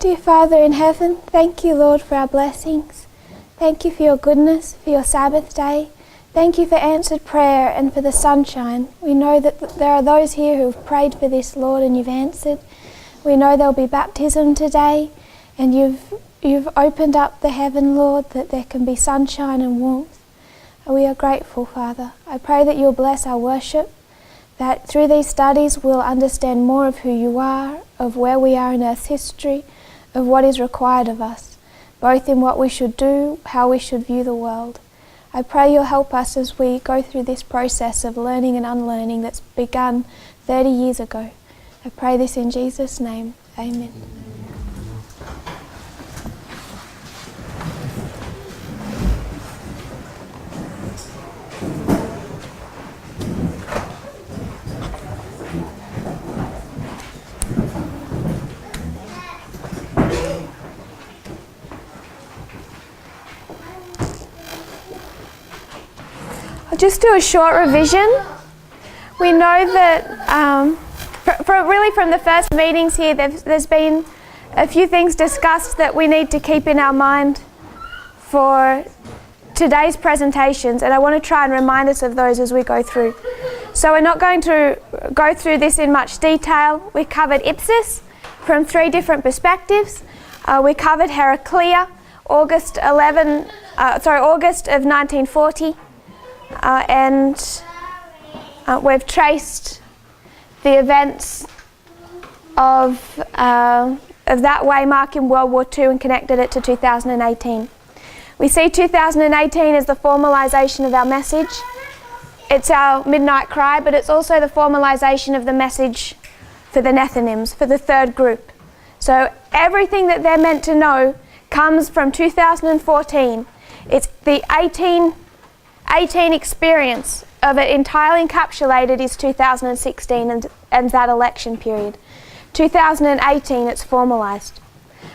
Dear Father in heaven, thank you, Lord, for our blessings. Thank you for your goodness, for your Sabbath day. Thank you for answered prayer and for the sunshine. We know that there are those here who have prayed for this, Lord, and you've answered. We know there'll be baptism today, and you've opened up the heaven, Lord, that there can be sunshine and warmth. And we are grateful, Father. I pray that you'll bless our worship, that through these studies we'll understand more of who you are, of where we are in Earth's history, of what is required of us, both in what we should do, how we should view the world. I pray you'll help us as we go through this process of learning and unlearning that's begun 30 years ago. I pray this in Jesus' name. Amen. I'll just do a short revision. We know that really from the first meetings here, there's been a few things discussed that we need to keep in our mind for today's presentations, and I want to try and remind us of those as we go through. So we're not going to go through this in much detail. We covered ipsis from 3 different perspectives. We covered Heraclea, August of 1940, and we've traced the events of that waymark in World War II and connected it to 2018. We see 2018 as the formalisation of our message. It's our midnight cry, but it's also the formalisation of the message for the Nethinims, for the third group. So everything that they're meant to know comes from 2014. It's the 18 experience of it entirely encapsulated is 2016 and that election period. 2018, it's formalised.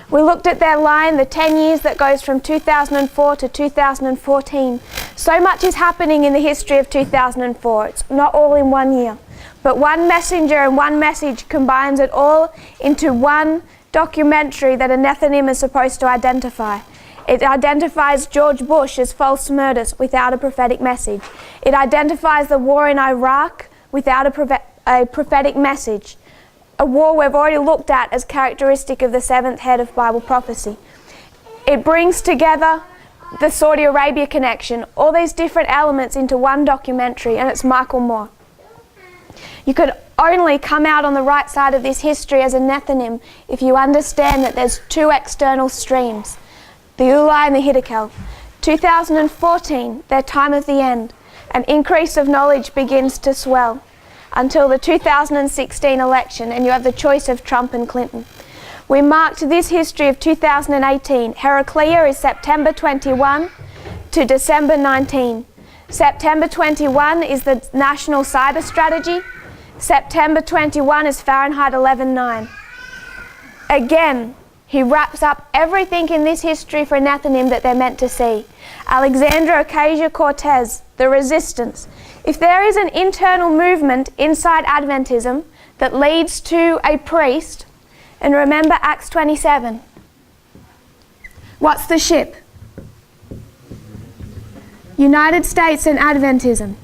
We looked at their line, the 10 years that goes from 2004 to 2014. So much is happening in the history of 2004. It's not all in 1 year. But one messenger and one message combines it all into one documentary that a Nethinim is supposed to identify. It identifies George Bush as false murders without a prophetic message. It identifies the war in Iraq without a prophetic message. A war we've already looked at as characteristic of the 7th head of Bible prophecy. It brings together the Saudi Arabia connection, all these different elements into one documentary, and it's Michael Moore. You could only come out on the right side of this history as a Nethinim if you understand that there's 2 external streams, the Ulai and the Hiddekel. 2014, their time of the end, an increase of knowledge begins to swell until the 2016 election, and you have the choice of Trump and Clinton. We marked this history of 2018. Heraclea is September 21 to December 19. September 21 is the National Cyber Strategy. September 21 is Fahrenheit 11.9. Again, he wraps up everything in this history for Nethinim that they're meant to see. Alexandria Ocasio-Cortez, the resistance. If there is an internal movement inside Adventism that leads to a priest, and remember Acts 27, what's the ship? United States and Adventism.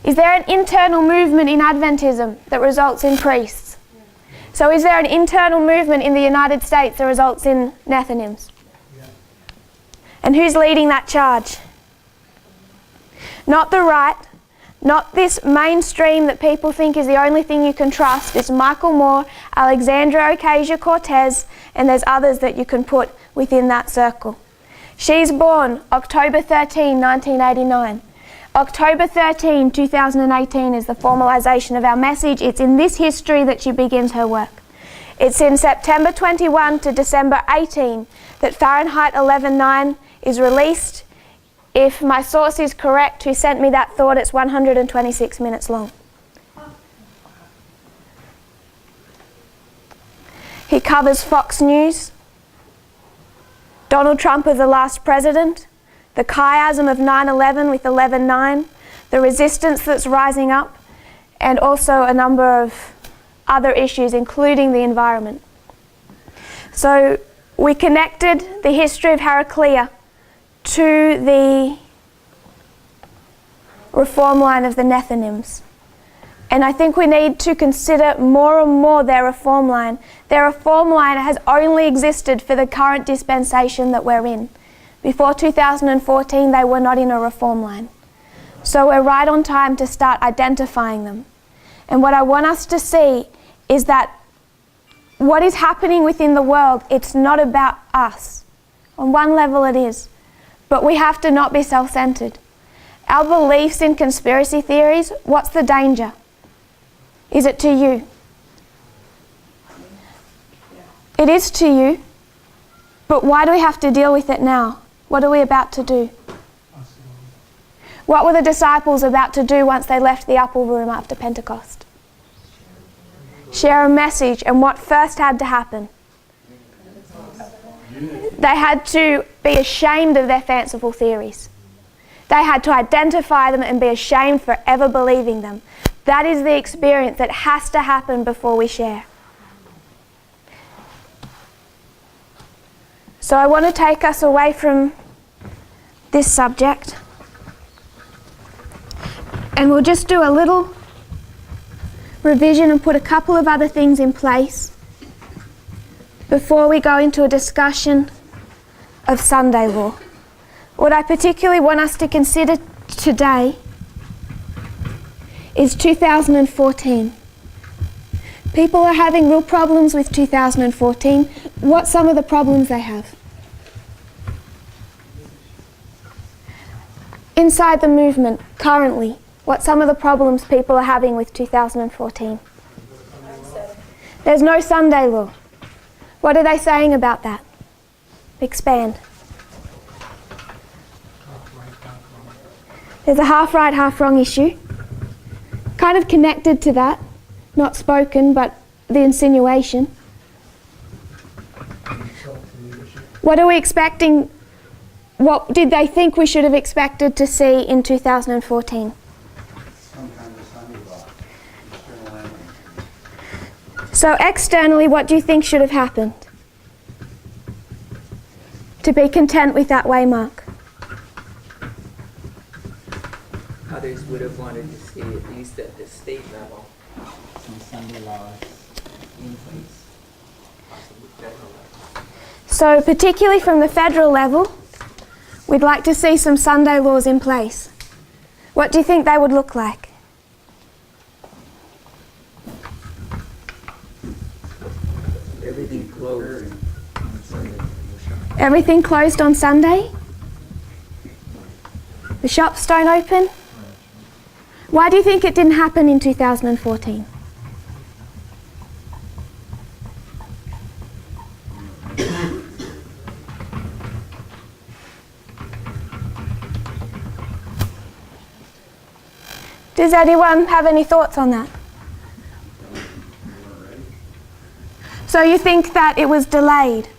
Is there an internal movement in Adventism that results in priests? So is there an internal movement in the United States that results in Nethinims? Yeah. And who's leading that charge? Not the right, not this mainstream that people think is the only thing you can trust. It's Michael Moore, Alexandria Ocasio-Cortez, and there's others that you can put within that circle. She's born October 13, 1989. October 13, 2018 is the formalisation of our message. It's in this history that she begins her work. It's in September 21 to December 18 that Fahrenheit 11.9 is released. If my source is correct, who sent me that thought, it's 126 minutes long. He covers Fox News, Donald Trump as the last president, the chiasm of 9/11 with 11.9, the resistance that's rising up, and also a number of other issues, including the environment. So we connected the history of Heraclea to the reform line of the Nethinims. And I think we need to consider more and more their reform line. Their reform line has only existed for the current dispensation that we're in. Before 2014, they were not in a reform line. So we're right on time to start identifying them. And what I want us to see is that what is happening within the world, it's not about us. On one level it is. But we have to not be self-centered. Our beliefs in conspiracy theories, what's the danger? Is it to you? It is to you. But why do we have to deal with it now? What are we about to do? What were the disciples about to do once they left the upper room after Pentecost? Share a message, and what first had to happen? They had to be ashamed of their fanciful theories. They had to identify them and be ashamed for ever believing them. That is the experience that has to happen before we share. So I want to take us away from this subject. And we'll just do a little revision and put a couple of other things in place before we go into a discussion of Sunday law. What I particularly want us to consider today is 2014. People are having real problems with 2014. What's some of the problems they have? Inside the movement, currently, what's some of the problems people are having with 2014? There's no Sunday law. What are they saying about that? Expand. There's a half right, half wrong issue. Kind of connected to that, not spoken, but the insinuation. What are we expecting? What did they think we should have expected to see in 2014? Some kind of Sunday law, external evidence. So externally, what do you think should have happened? To be content with that waymark. Others would have wanted to see, at least at the state level, Some Sunday laws in place. possibly federal level. So particularly from the federal level, we'd like to see some Sunday laws in place. What do you think they would look like? Everything closed on Sunday. Everything closed on Sunday? The shops don't open? Why do you think it didn't happen in 2014? Does anyone have any thoughts on that? So you think that it was delayed?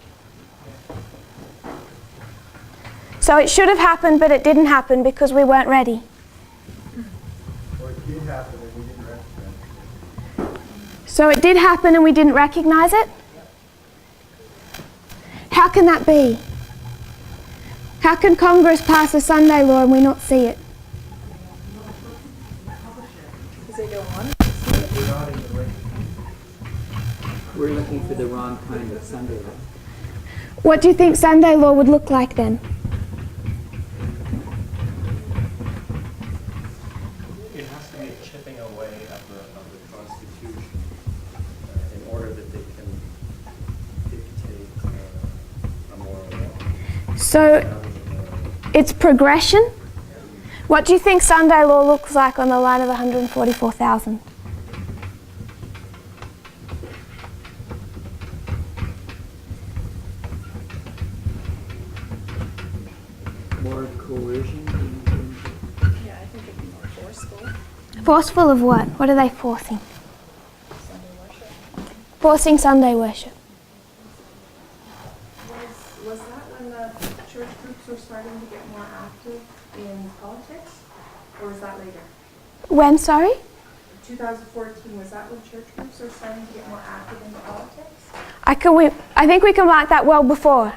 So it should have happened, but it didn't happen because we weren't ready. Or it did happen and we didn't recognize it. So it did happen and we didn't recognize it? How can that be? How can Congress pass a Sunday law and we not see it? We're looking for the wrong kind of Sunday law. What do you think Sunday law would look like then? It has to be a chipping away of the Constitution in order that they can dictate a moral law. So it's progression? What do you think Sunday law looks like on the line of 144,000? More coercion? Yeah, I think it'd be more forceful. Forceful of what? What are they forcing? Sunday worship. Forcing Sunday worship. Was that when the church groups were starting to get more active in politics? Or was that later? When, sorry? 2014, was that when church groups are starting to get more active in politics? I think we can mark that well before,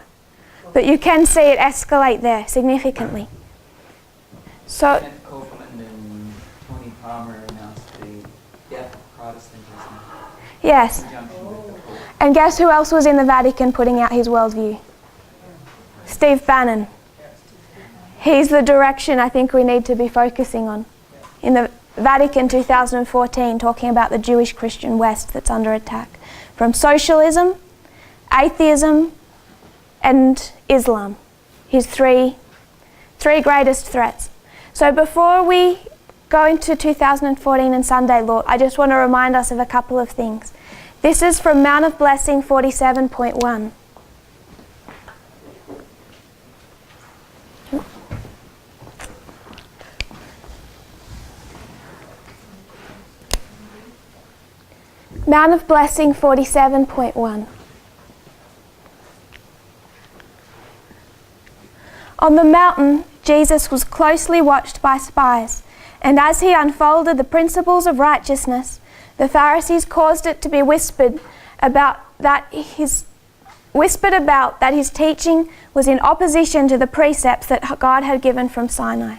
but you can see it escalate there significantly. So, Kenneth Copeland and Tony Palmer announced the death of Protestantism yes. in conjunction with the Pope. And guess who else was in the Vatican putting out his worldview? Steve Bannon. He's the direction I think we need to be focusing on. In the Vatican 2014, talking about the Jewish Christian West that's under attack from socialism, atheism, and Islam. His three greatest threats. So before we go into 2014 and Sunday law, I just want to remind us of a couple of things. This is from Mount of Blessing 47.1. Mount of Blessing 47.1. On the mountain, Jesus was closely watched by spies, and as he unfolded the principles of righteousness, the Pharisees caused it to be whispered about that his teaching was in opposition to the precepts that God had given from Sinai.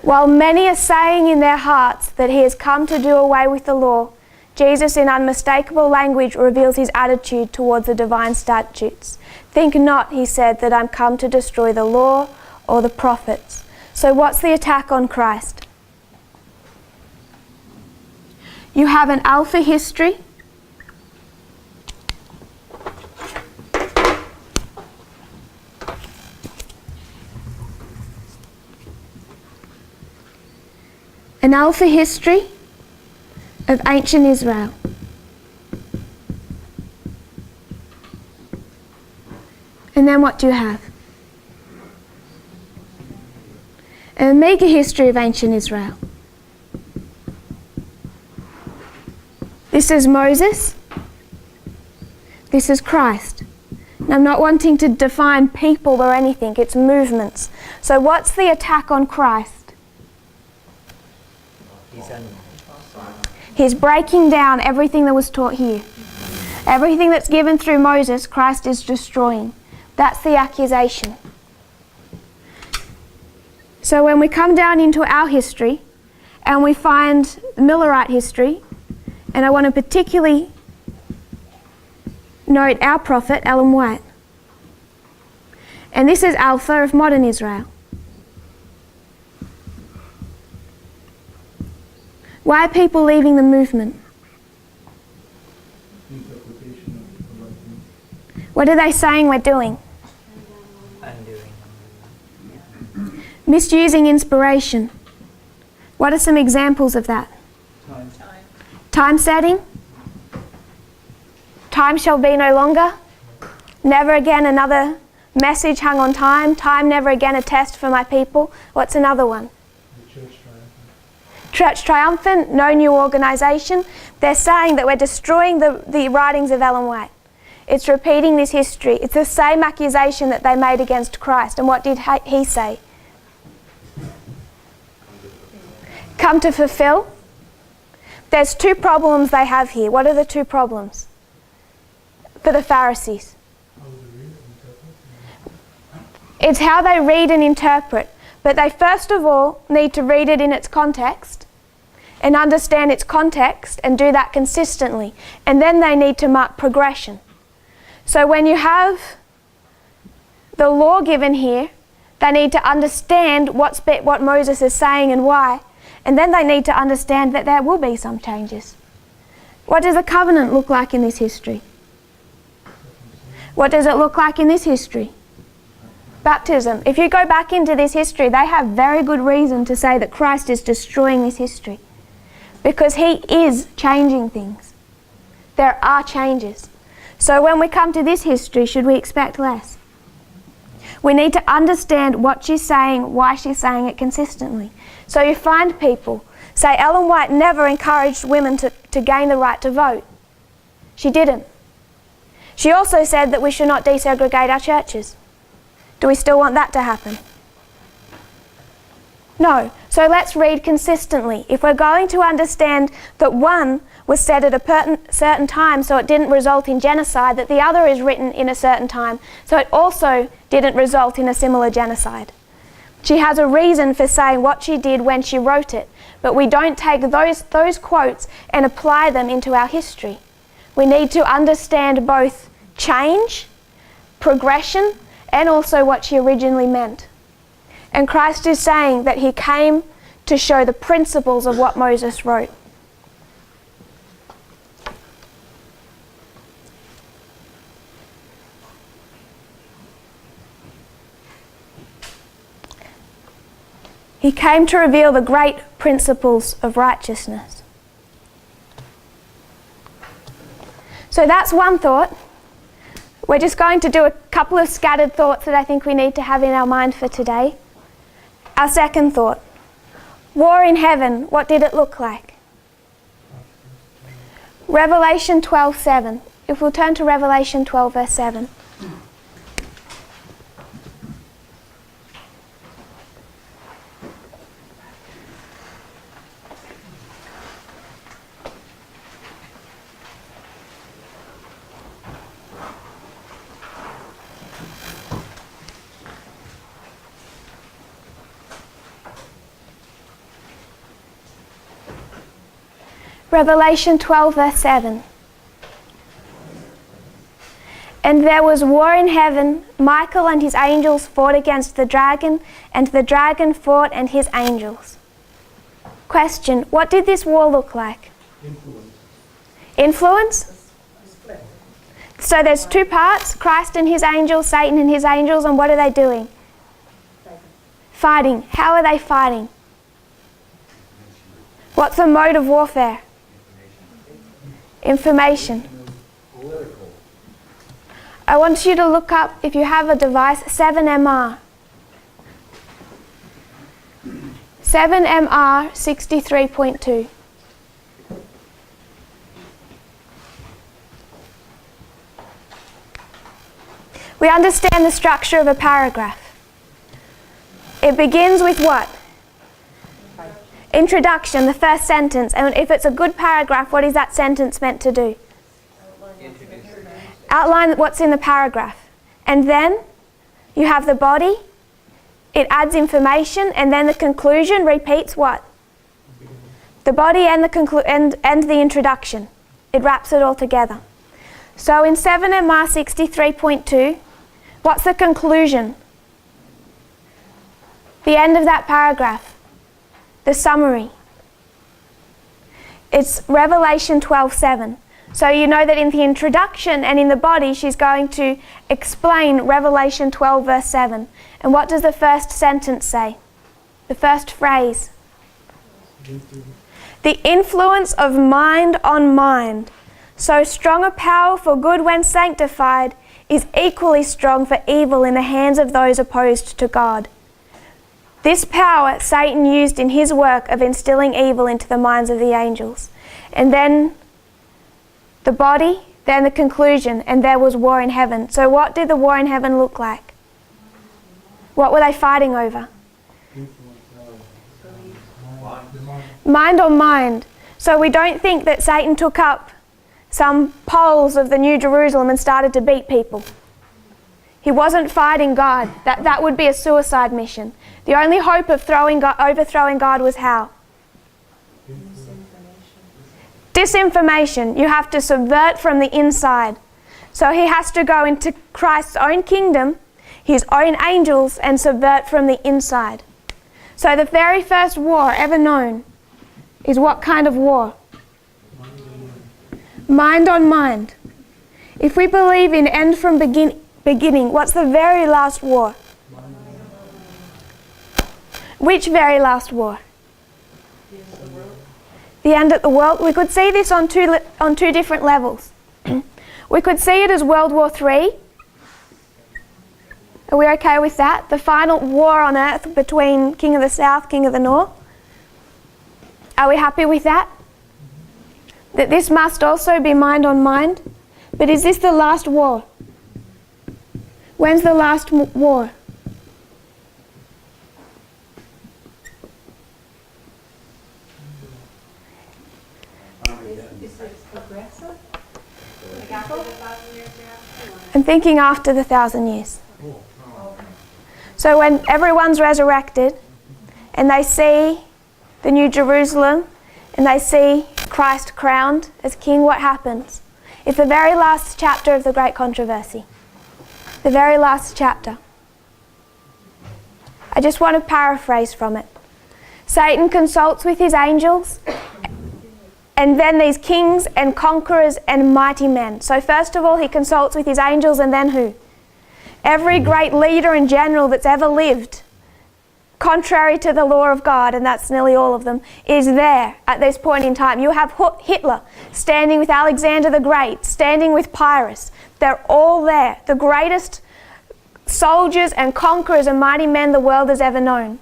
While many are saying in their hearts that he has come to do away with the law, Jesus in unmistakable language reveals his attitude towards the divine statutes. Think not, he said, that I'm come to destroy the law or the prophets. So what's the attack on Christ? You have an alpha history. An alpha history of ancient Israel. And then what do you have? An omega history of ancient Israel. This is Moses. This is Christ. And I'm not wanting to define people or anything, it's movements. So what's the attack on Christ? He's breaking down everything that was taught here. Everything that's given through Moses, Christ is destroying. That's the accusation. So when we come down into our history and we find the Millerite history, and I want to particularly note our prophet, Ellen White. And this is Alpha of modern Israel. Why are people leaving the movement? What are they saying we're doing? Misusing inspiration. What are some examples of that? Time setting. Time shall be no longer. Never again another message hung on time. Time never again a test for my people. What's another one? Church triumphant, no new organisation. They're saying that we're destroying the writings of Ellen White. It's repeating this history. It's the same accusation that they made against Christ. And what did he say? Come to fulfill. There's two problems they have here. What are the two problems for the Pharisees? It's how they read and interpret. But they first of all need to read it in its context and understand its context and do that consistently. And then they need to mark progression. So when you have the law given here, they need to understand what Moses is saying and why. And then they need to understand that there will be some changes. What does a covenant look like in this history? What does it look like in this history? Baptism. If you go back into this history, they have very good reason to say that Christ is destroying this history. Because he is changing things. There are changes. So when we come to this history, should we expect less? We need to understand what she's saying, why she's saying it consistently. So you find people say Ellen White never encouraged women to gain the right to vote. She didn't. She also said that we should not desegregate our churches. Do we still want that to happen? No. So let's read consistently. If we're going to understand that one was said at a certain time so it didn't result in genocide, that the other is written in a certain time so it also didn't result in a similar genocide. She has a reason for saying what she did when she wrote it, but we don't take those quotes and apply them into our history. We need to understand both change, progression, and also what she originally meant. And Christ is saying that he came to show the principles of what Moses wrote. He came to reveal the great principles of righteousness. So that's one thought. We're just going to do a couple of scattered thoughts that I think we need to have in our mind for today. Our second thought. War in heaven, what did it look like? Revelation 12:7. If we'll turn to Revelation 12, verse 7. Revelation 12, verse 7. And there was war in heaven. Michael and his angels fought against the dragon, and the dragon fought and his angels. Question, what did this war look like? Influence? So there's two parts, Christ and his angels, Satan and his angels, and what are they doing? Fighting. How are they fighting? What's the mode of warfare? Information. I want you to look up, if you have a device, 7MR. 7MR 63.2. We understand the structure of a paragraph. It begins with what? Introduction, the first sentence. And if it's a good paragraph, what is that sentence meant to do? Outline what's in the paragraph. And then you have the body. It adds information, and then the conclusion repeats what? The body and the introduction. It wraps it all together. So in 7MR 63.2, what's the conclusion? The end of that paragraph. The summary. It's Revelation 12:7. So you know that in the introduction and in the body, she's going to explain Revelation 12, verse 7. And what does the first sentence say? The first phrase. The influence of mind on mind, so strong a power for good when sanctified, is equally strong for evil in the hands of those opposed to God. This power Satan used in his work of instilling evil into the minds of the angels. And then the body, then the conclusion, and there was war in heaven. So what did the war in heaven look like? What were they fighting over? Mind on mind. So we don't think that Satan took up some poles of the New Jerusalem and started to beat people. He wasn't fighting God. That would be a suicide mission. The only hope of overthrowing God was how? Disinformation. You have to subvert from the inside. So he has to go into Christ's own kingdom, his own angels, and subvert from the inside. So the very first war ever known is what kind of war? Mind on mind. If we believe in end from beginning, what's the very last war? Which very last war? The end of the world. We could see this on two different levels. We could see it as World War III. Are we okay with that? The final war on earth between King of the South, King of the North. Are we happy with that? That this must also be mind on mind. But is this the last war? When's the last war? say it's progressive? Like after the 1,000 years you're asking? I'm thinking after the 1,000 years. So when everyone's resurrected and they see the New Jerusalem and they see Christ crowned as king, what happens? It's the very last chapter of the Great Controversy. The very last chapter. I just want to paraphrase from it. Satan consults with his angels, and then these kings and conquerors and mighty men. So first of all, he consults with his angels, and then who? Every great leader and general that's ever lived, contrary to the law of God, and that's nearly all of them, is there at this point in time. You have Hitler standing with Alexander the Great, standing with Pyrrhus. They're all there. The greatest soldiers and conquerors and mighty men the world has ever known.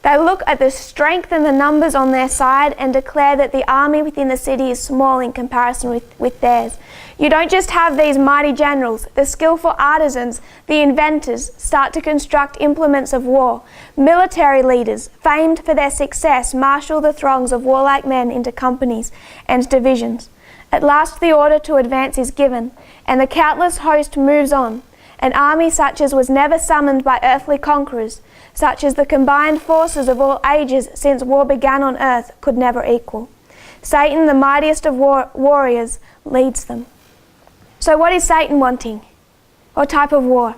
They look at the strength and the numbers on their side and declare that the army within the city is small in comparison with theirs. You don't just have these mighty generals. The skillful artisans, the inventors, start to construct implements of war. Military leaders, famed for their success, marshal the throngs of warlike men into companies and divisions. At last the order to advance is given, and the countless host moves on. An army such as was never summoned by earthly conquerors, such as the combined forces of all ages since war began on earth could never equal. Satan, the mightiest of warriors, leads them. So what is Satan wanting? What type of war?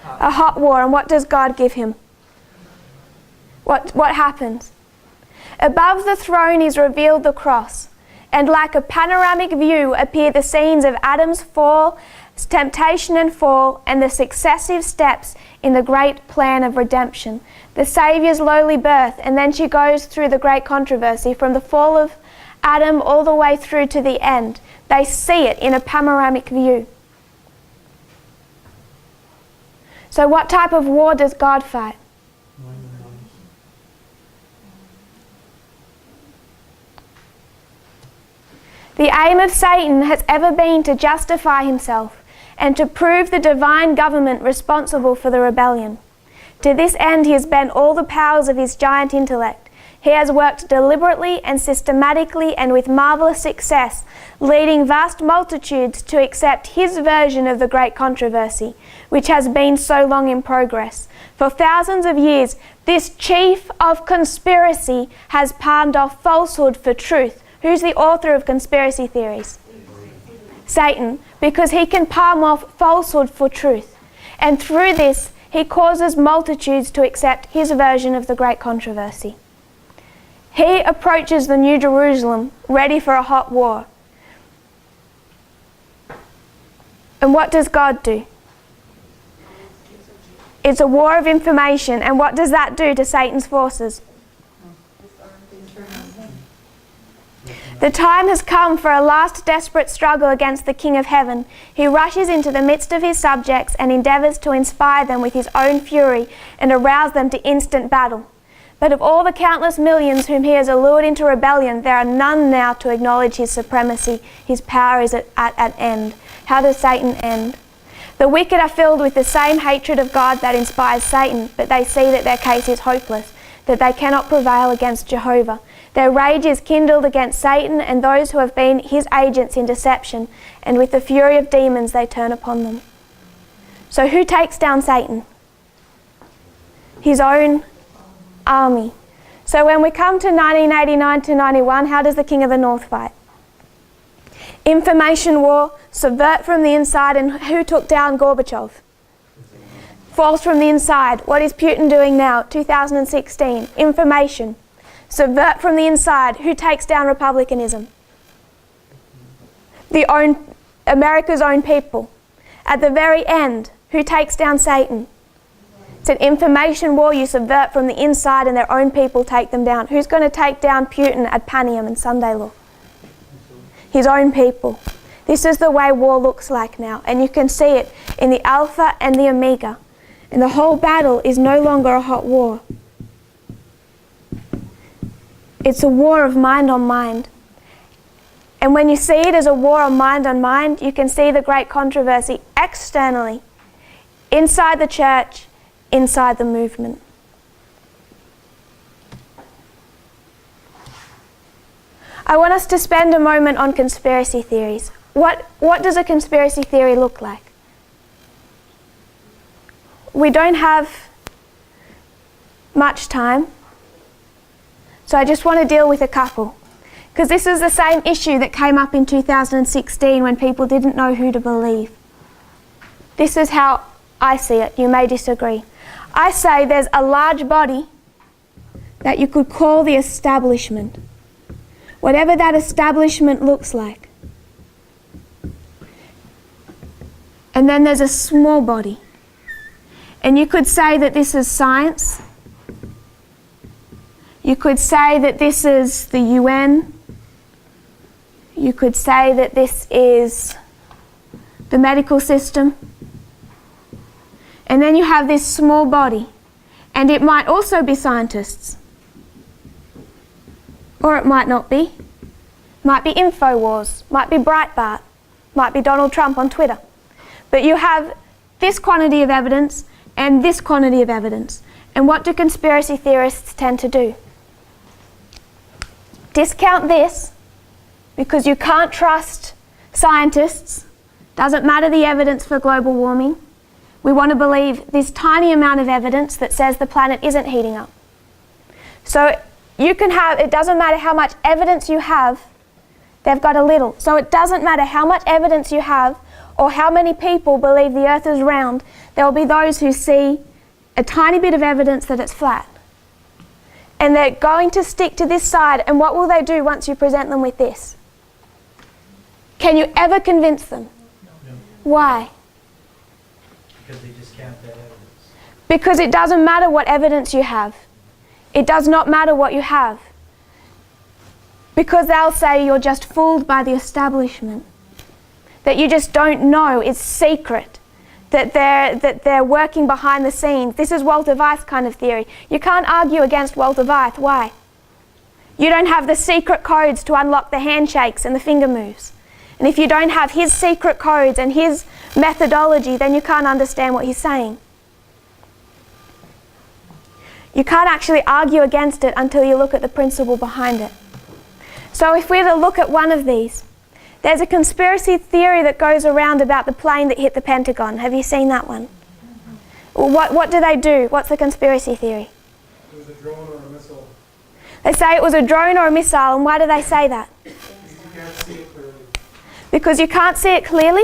A hot war. And what does God give him? What happens? Above the throne is revealed the cross, and like a panoramic view appear the scenes of Adam's fall, temptation and fall, and the successive steps in the great plan of redemption. The Saviour's lowly birth, and then she goes through the great controversy from the fall of Adam all the way through to the end. They see it in a panoramic view. So what type of war does God fight? The aim of Satan has ever been to justify himself and to prove the divine government responsible for the rebellion. To this end, he has bent all the powers of his giant intellect. He has worked deliberately and systematically and with marvelous success, leading vast multitudes to accept his version of the great controversy, which has been so long in progress. For thousands of years, this chief of conspiracy has palmed off falsehood for truth. Who's the author of conspiracy theories? Satan, because he can palm off falsehood for truth. And through this, he causes multitudes to accept his version of the great controversy. He approaches the New Jerusalem ready for a hot war. And what does God do? It's a war of information. And what does that do to Satan's forces? The time has come for a last desperate struggle against the King of Heaven. He rushes into the midst of his subjects and endeavours to inspire them with his own fury and arouse them to instant battle. But of all the countless millions whom he has allured into rebellion, there are none now to acknowledge his supremacy. His power is at an end. How does Satan end? The wicked are filled with the same hatred of God that inspires Satan, but they see that their case is hopeless, that they cannot prevail against Jehovah. Their rage is kindled against Satan and those who have been his agents in deception, and with the fury of demons they turn upon them. So who takes down Satan? His own army. So when we come to 1989 to 91, how does the King of the North fight? Information war, subvert from the inside, and who took down Gorbachev? False from the inside. What is Putin doing now? 2016. Information. Subvert from the inside. Who takes down republicanism? America's own people. At the very end, who takes down Satan? It's an information war. You subvert from the inside and their own people take them down. Who's going to take down Putin at Panium and Sunday Law? His own people. This is the way war looks like now. And you can see it in the Alpha and the Omega. And the whole battle is no longer a hot war. It's a war of mind on mind. And when you see it as a war of mind on mind, you can see the great controversy externally, inside the church, inside the movement. I want want us to spend a moment on conspiracy theories. What does a conspiracy theory look like? We don't have much time, so I just want to deal with a couple. Because this is the same issue that came up in 2016 when people didn't know who to believe. This is how I see it. You may disagree. I say there's a large body that you could call the establishment. Whatever that establishment looks like. And then there's a small body. And you could say that this is science. You could say that this is the UN. You could say that this is the medical system. And then you have this small body. And it might also be scientists. Or it might not be. Might be InfoWars. Might be Breitbart. Might be Donald Trump on Twitter. But you have this quantity of evidence and this quantity of evidence. And what do conspiracy theorists tend to do? Discount this because you can't trust scientists. Doesn't matter the evidence for global warming. We want to believe this tiny amount of evidence that says the planet isn't heating up. So you can have, it doesn't matter how much evidence you have, they've got a little. So it doesn't matter how much evidence you have or how many people believe the earth is round, there will be those who see a tiny bit of evidence that it's flat. And they're going to stick to this side, and what will they do once you present them with this? Can you ever convince them? No. Why? Because they discount that evidence. Because it doesn't matter what evidence you have. It does not matter what you have. Because they'll say you're just fooled by the establishment. That you just don't know, it's secret. That they're working behind the scenes. This is Walter Weiss kind of theory. You can't argue against Walter Weiss. Why? You don't have the secret codes to unlock the handshakes and the finger moves. And if you don't have his secret codes and his methodology, then you can't understand what he's saying. You can't actually argue against it until you look at the principle behind it. So if we were to look at one of these, there's a conspiracy theory that goes around about the plane that hit the Pentagon. Have you seen that one? What do they do? What's the conspiracy theory? It was a drone or a missile. They say it was a drone or a missile, and why do they say that? You can't see it clearly. Because you can't see it clearly,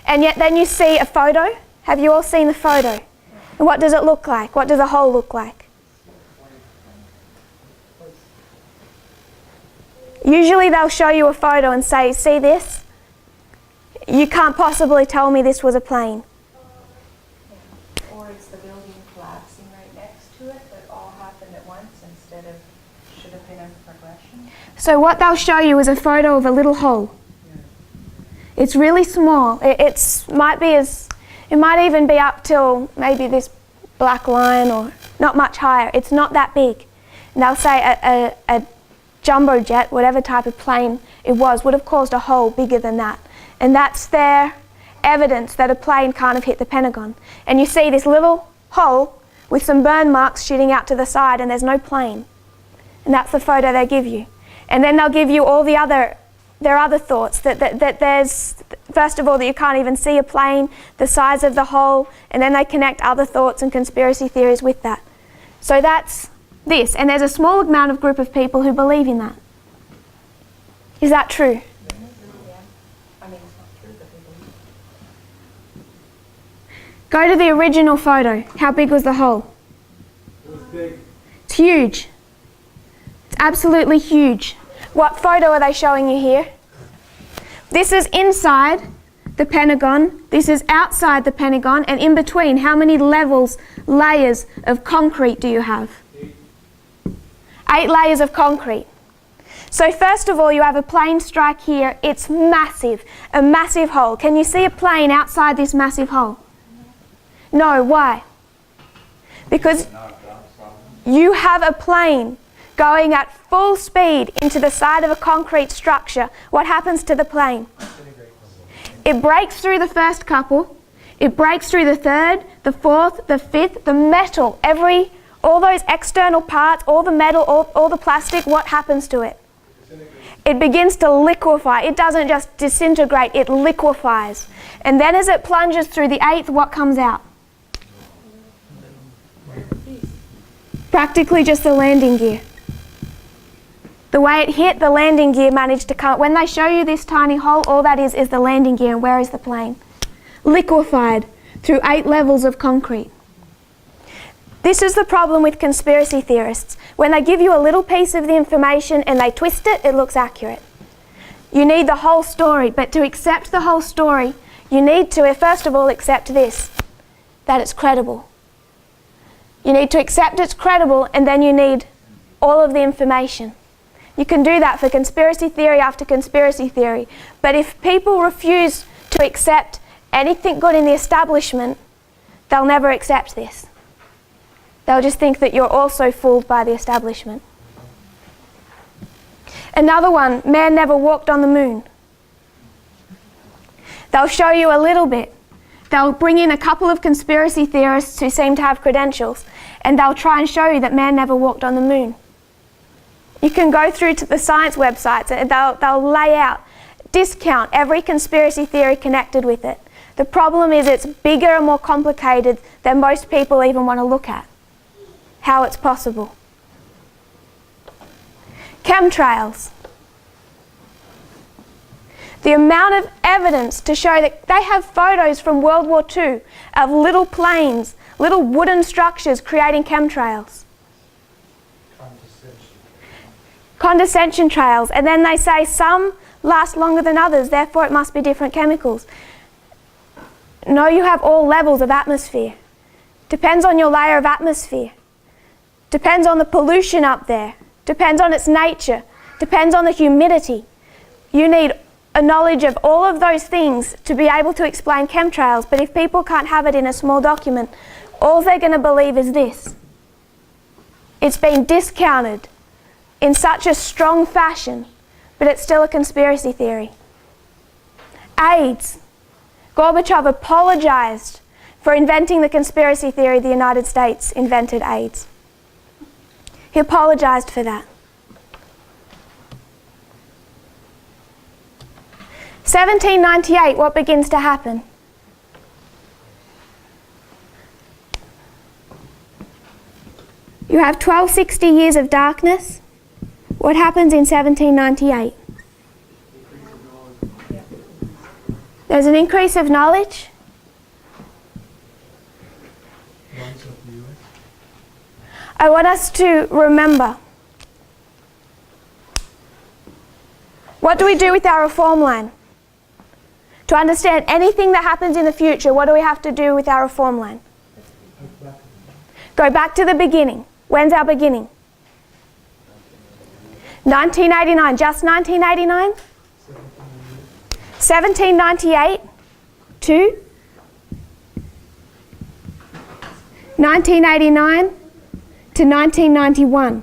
and yet then you see a photo. Have you all seen the photo? And what does it look like? What does a hole look like? Usually they'll show you a photo and say, see this? You can't possibly tell me this was a plane. Or it's the building collapsing right next to it, that all happened at once instead of should have been a progression. So what they'll show you is a photo of a little hole. It's really small. It might even be up till maybe this black line or not much higher. It's not that big. And they'll say a jumbo jet, whatever type of plane it was, would have caused a hole bigger than that. And that's their evidence that a plane can't have hit the Pentagon. And you see this little hole with some burn marks shooting out to the side, and there's no plane. And that's the photo they give you. And then they'll give you all their other thoughts, that there's, first of all, that you can't even see a plane, the size of the hole, and then they connect other thoughts and conspiracy theories with that. So that's this, and there's a small amount of group of people who believe in that. Is that true? I mean, it's not true, but they believe it. Go to the original photo. How big was the hole? It was big. It's huge. It's absolutely huge. What photo are they showing you here? This is inside the Pentagon. This is outside the Pentagon. And in between, how many layers of concrete do you have? 8 layers of concrete. So first of all, you have a plane strike here. It's massive, a massive hole. Can you see a plane outside this massive hole? No, why? Because you have a plane going at full speed into the side of a concrete structure. What happens to the plane? It breaks through the first couple. It breaks through the third, the fourth, the fifth, the metal, all those external parts, all the metal, all the plastic, what happens to it? it begins to liquefy. It doesn't just disintegrate, it liquefies. And then as it plunges through the eighth, what comes out? Practically just the landing gear. The way it hit, the landing gear managed to come. When they show you this tiny hole, all that is the landing gear. And where is the plane? Liquefied through 8 levels of concrete. This is the problem with conspiracy theorists. When they give you a little piece of the information and they twist it, it looks accurate. You need the whole story, but to accept the whole story, you need to, first of all, accept this, that it's credible. You need to accept it's credible, and then you need all of the information. You can do that for conspiracy theory after conspiracy theory. But if people refuse to accept anything good in the establishment, they'll never accept this. They'll just think that you're also fooled by the establishment. Another one, man never walked on the moon. They'll show you a little bit. They'll bring in a couple of conspiracy theorists who seem to have credentials, and they'll try and show you that man never walked on the moon. You can go through to the science websites and they'll lay out, discount every conspiracy theory connected with it. The problem is it's bigger and more complicated than most people even want to look at. How it's possible. Chemtrails. The amount of evidence to show that they have photos from World War II of little planes, little wooden structures creating chemtrails. Condensation trails. And then they say some last longer than others, therefore it must be different chemicals. No, you have all levels of atmosphere. Depends on your layer of atmosphere. Depends on the pollution up there. Depends on its nature. Depends on the humidity. You need a knowledge of all of those things to be able to explain chemtrails, but if people can't have it in a small document, all they're going to believe is this. It's been discounted in such a strong fashion, but it's still a conspiracy theory. AIDS. Gorbachev apologized for inventing the conspiracy theory the United States invented AIDS. He apologized for that. 1798, what begins to happen? You have 1260 years of darkness. What happens in 1798? There's an increase of knowledge. I want us to remember. What do we do with our reform line? To understand anything that happens in the future, what do we have to do with our reform line? Go back to the beginning. When's our beginning? 1989, just 1989? 1798 to 1989 to 1991.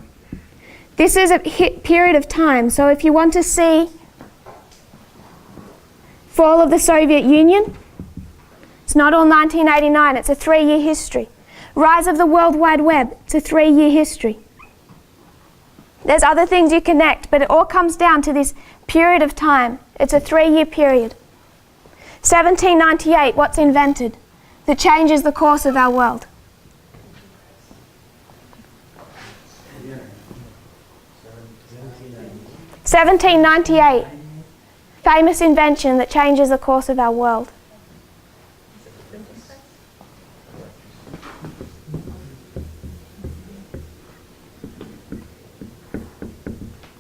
This is a period of time, so if you want to see fall of the Soviet Union, it's not all 1989, it's a 3-year history. Rise of the World Wide Web, it's a 3-year history. There's other things you connect, but it all comes down to this period of time. It's a 3-year period. 1798, what's invented that changes the course of our world? 1798, famous invention that changes the course of our world.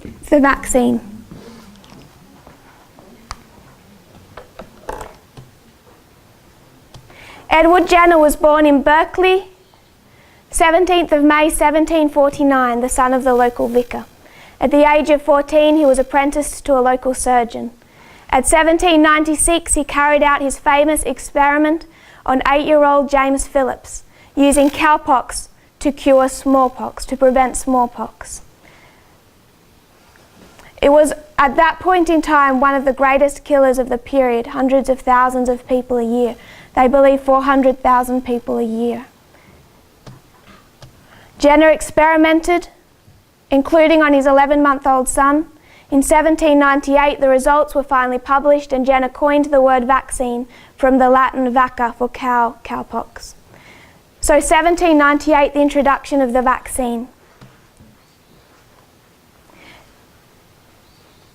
It's the vaccine. Edward Jenner was born in Berkeley, 17th of May 1749, the son of the local vicar. At the age of 14, he was apprenticed to a local surgeon. At 1796, he carried out his famous experiment on 8-year-old James Phillips, using cowpox to cure smallpox, to prevent smallpox. It was, at that point in time, one of the greatest killers of the period, hundreds of thousands of people a year. They believe 400,000 people a year. Jenner experimented, including on his 11-month-old son. In 1798, the results were finally published, and Jenner coined the word vaccine from the Latin vacca for cow, cowpox. So 1798, the introduction of the vaccine.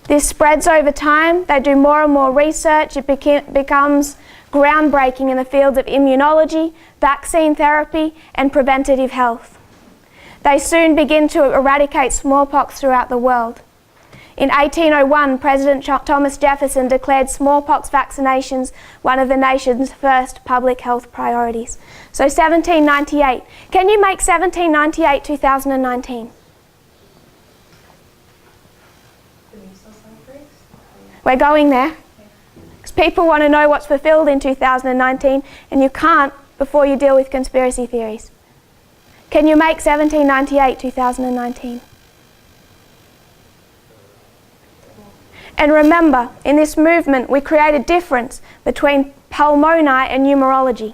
This spreads over time. They do more and more research. It becomes groundbreaking in the fields of immunology, vaccine therapy, and preventative health. They soon begin to eradicate smallpox throughout the world. In 1801, President Thomas Jefferson declared smallpox vaccinations one of the nation's first public health priorities. So 1798. Can you make 1798 2019? The measles outbreaks? We're going there. Because people want to know what's fulfilled in 2019, and you can't before you deal with conspiracy theories. Can you make 1798 2019? And remember, in this movement, we create a difference between pulmoni and numerology.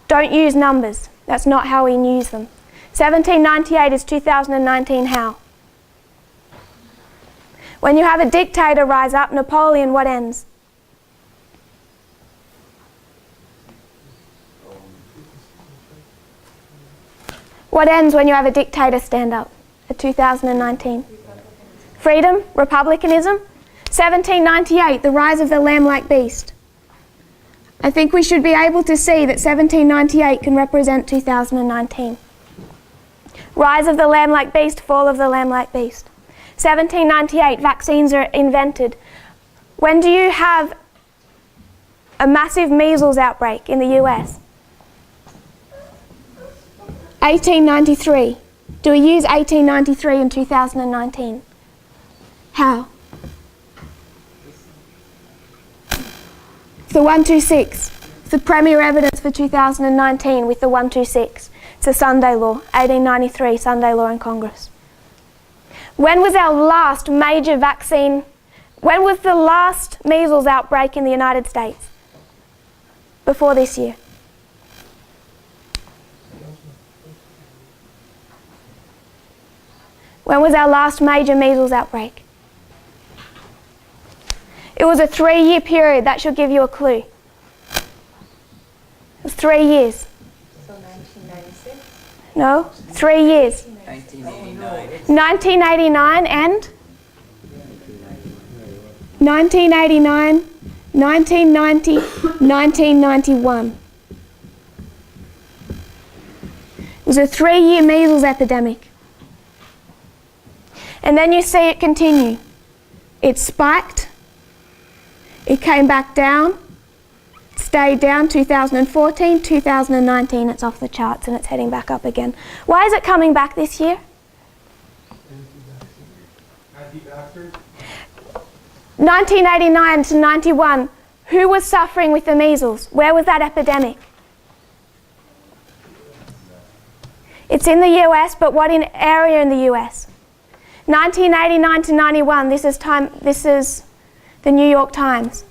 Don't use numbers. That's not how we use them. 1798 is 2019 how? When you have a dictator rise up, Napoleon, what ends? What ends when you have a dictator stand up at 2019? Freedom, republicanism. 1798, the rise of the lamb-like beast. I think we should be able to see that 1798 can represent 2019. Rise of the lamb-like beast, fall of the lamb-like beast. 1798, vaccines are invented. When do you have a massive measles outbreak in the US? 1893. Do we use 1893 in 2019? How? The 126. It's the premier evidence for 2019 with the 126. It's the Sunday Law, 1893 Sunday Law in Congress. When was our last major vaccine? When was the last measles outbreak in the United States? Before this year. When was our last major measles outbreak? It was a 3-year period. That should give you a clue. It was 3 years. So 1996? No, 3 years. 1989. 1989 and? 1989, 1990, 1991. It was a 3-year measles epidemic. And then you see it continue. It spiked. It came back down, stayed down 2014, 2019, it's off the charts and it's heading back up again. Why is it coming back this year? Anti-vaxxers? 1989 to 91, who was suffering with the measles? Where was that epidemic? It's in the US, but what area in the US? 1989 to 91, this is the New York Times.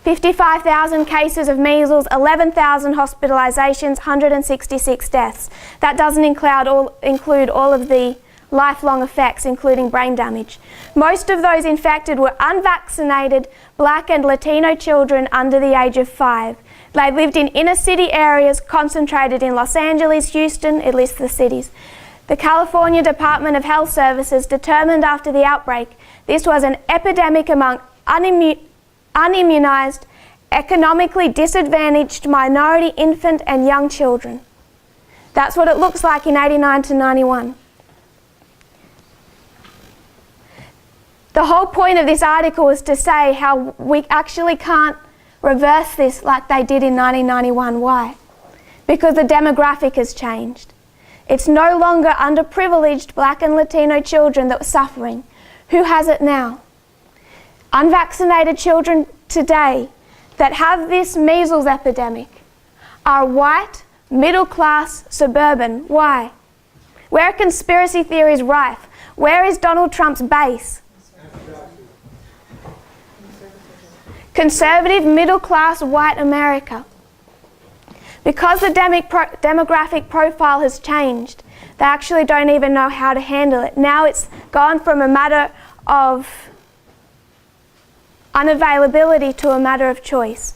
55,000 cases of measles, 11,000 hospitalizations, 166 deaths. That doesn't include all of the lifelong effects, including brain damage. Most of those infected were unvaccinated Black and Latino children under the age of 5. They lived in inner city areas concentrated in Los Angeles, Houston, it lists the cities. The California Department of Health Services determined after the outbreak this was an epidemic among unimmunized, economically disadvantaged minority infant and young children. That's what it looks like in 89 to 91. The whole point of this article is to say how we actually can't reverse this like they did in 1991. Why? Because the demographic has changed. It's no longer underprivileged Black and Latino children that were suffering. Who has it now? Unvaccinated children today that have this measles epidemic are white, middle-class, suburban. Why? Where are conspiracy theories rife? Where is Donald Trump's base? Conservative, middle-class, white America. Because the demographic profile has changed, they actually don't even know how to handle it. Now it's gone from a matter of unavailability to a matter of choice.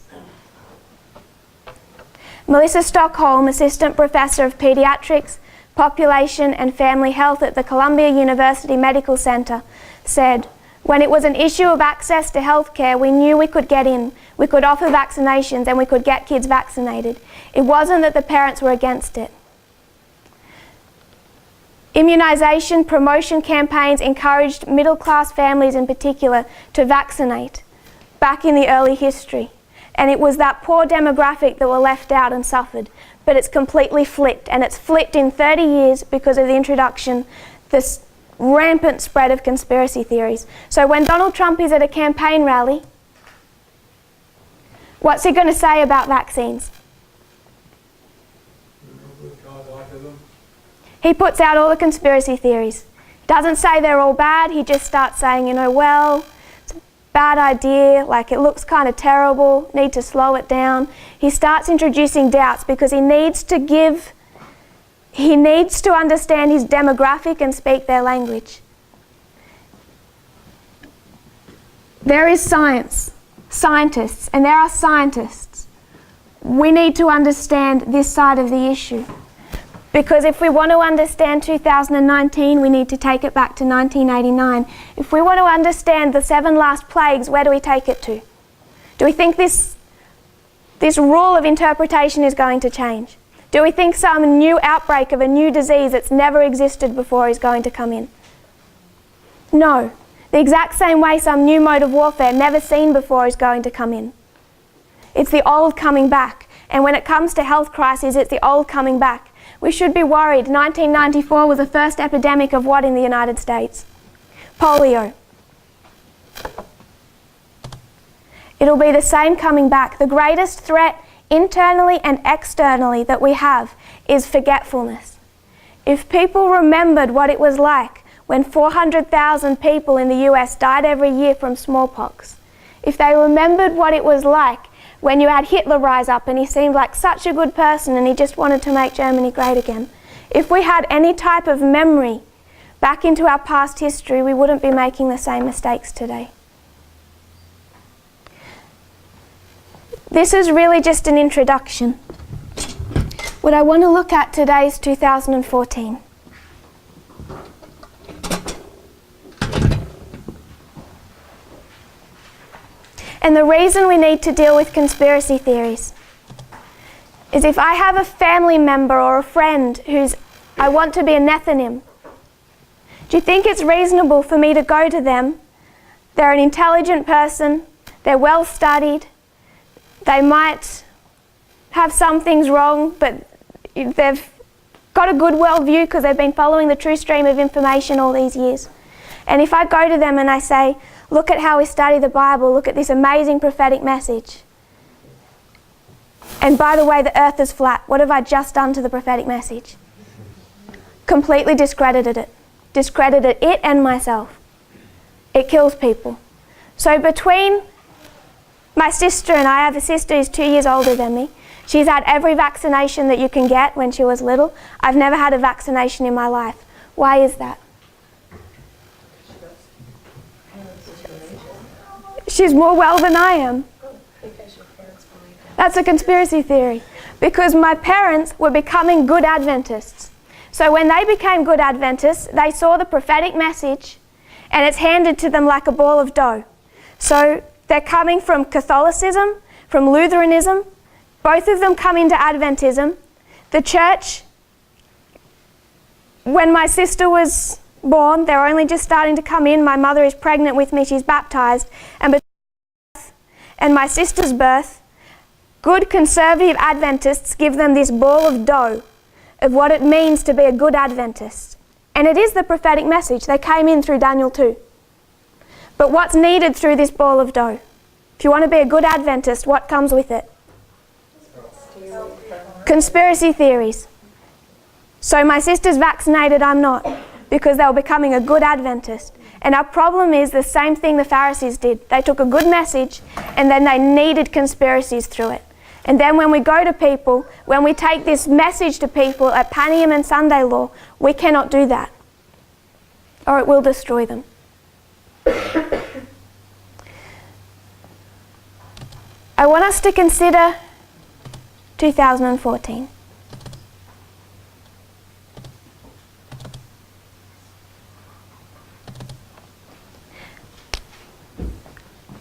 Melissa Stockholm, Assistant Professor of Pediatrics, Population and Family Health at the Columbia University Medical Center, said, "When it was an issue of access to healthcare, we knew we could get in, we could offer vaccinations, and we could get kids vaccinated. It wasn't that the parents were against it." Immunisation promotion campaigns encouraged middle-class families in particular to vaccinate back in the early history. And it was that poor demographic that were left out and suffered. But it's completely flipped, and it's flipped in 30 years because of the introduction, this rampant spread of conspiracy theories. So when Donald Trump is at a campaign rally, what's he going to say about vaccines? He puts out all the conspiracy theories. Doesn't say they're all bad, he just starts saying, you know, well, it's a bad idea, like it looks kind of terrible, need to slow it down. He starts introducing doubts because he needs to understand his demographic and speak their language. There is science, scientists, and there are scientists. We need to understand this side of the issue. Because if we want to understand 2019, we need to take it back to 1989. If we want to understand the 7 last plagues, where do we take it to? Do we think this rule of interpretation is going to change? Do we think some new outbreak of a new disease that's never existed before is going to come in? No. The exact same way some new mode of warfare never seen before is going to come in. It's the old coming back. And when it comes to health crises, it's the old coming back. We should be worried. 1994 was the first epidemic of what in the United States? Polio. It'll be the same coming back. The greatest threat internally and externally that we have is forgetfulness. If people remembered what it was like when 400,000 people in the US died every year from smallpox, if they remembered what it was like when you had Hitler rise up and he seemed like such a good person and he just wanted to make Germany great again. If we had any type of memory back into our past history, we wouldn't be making the same mistakes today. This is really just an introduction. What I want to look at today is 2014. And the reason we need to deal with conspiracy theories is if I have a family member or a friend I want to be a Nethinim, do you think it's reasonable for me to go to them? They're an intelligent person, they're well studied, they might have some things wrong, but they've got a good worldview because they've been following the true stream of information all these years. And if I go to them and I say, look at how we study the Bible, look at this amazing prophetic message. And by the way, the earth is flat. What have I just done to the prophetic message? Completely discredited it. Discredited it and myself. It kills people. So between my sister and I have a sister who's 2 years older than me. She's had every vaccination that you can get when she was little. I've never had a vaccination in my life. Why is that? She's more well than I am. That's a conspiracy theory. Because my parents were becoming good Adventists. So when they became good Adventists, they saw the prophetic message and it's handed to them like a ball of dough. So they're coming from Catholicism, from Lutheranism. Both of them come into Adventism. The church, when my sister was born, they're only just starting to come in. My mother is pregnant with me, she's baptized. And between my birth and my sister's birth, good conservative Adventists give them this ball of dough of what it means to be a good Adventist. And it is the prophetic message. They came in through Daniel 2. But what's needed through this ball of dough? If you want to be a good Adventist, what comes with it? Conspiracy theories. So my sister's vaccinated, I'm not, because they were becoming a good Adventist. And our problem is the same thing the Pharisees did. They took a good message and then they needed conspiracies through it. And then when we go to people, when we take this message to people at Panium and Sunday Law, we cannot do that, or it will destroy them. want us to consider 2014.